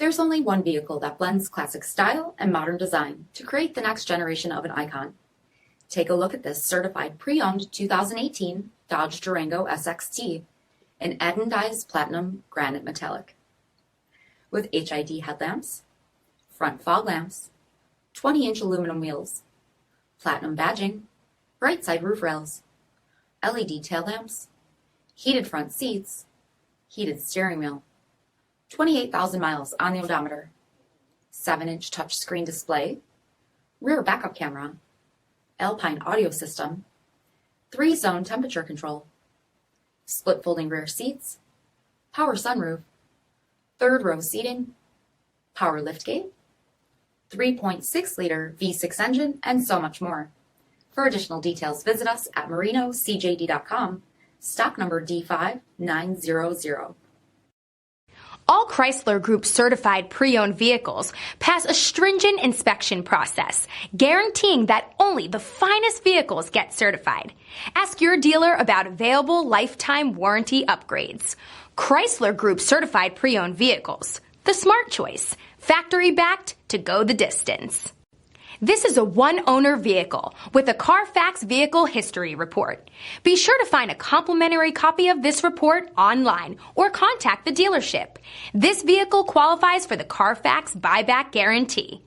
There's only one vehicle that blends classic style and modern design to create the next generation of an icon. Take a look at this certified pre-owned 2018 Dodge Durango SXT in Anodized Platinum Granite Metallic. With HID headlamps, front fog lamps, 20-inch aluminum wheels, platinum badging, right side roof rails, LED tail lamps, heated front seats, heated steering wheel, 28,000 miles on the odometer, 7-inch touchscreen display, rear backup camera, Alpine audio system, 3-zone temperature control, split folding rear seats, power sunroof, third row seating, power liftgate, 3.6-liter V6 engine, and so much more. For additional details, visit us at marinocjd.com, stock number D5900. All Chrysler Group certified pre-owned vehicles pass a stringent inspection process, guaranteeing that only the finest vehicles get certified. Ask your dealer about available lifetime warranty upgrades. Chrysler Group certified pre-owned vehicles, the smart choice, factory backed to go the distance. This is a one-owner vehicle with a Carfax Vehicle History Report. Be sure to find a complimentary copy of this report online or contact the dealership. This vehicle qualifies for the Carfax Buyback Guarantee.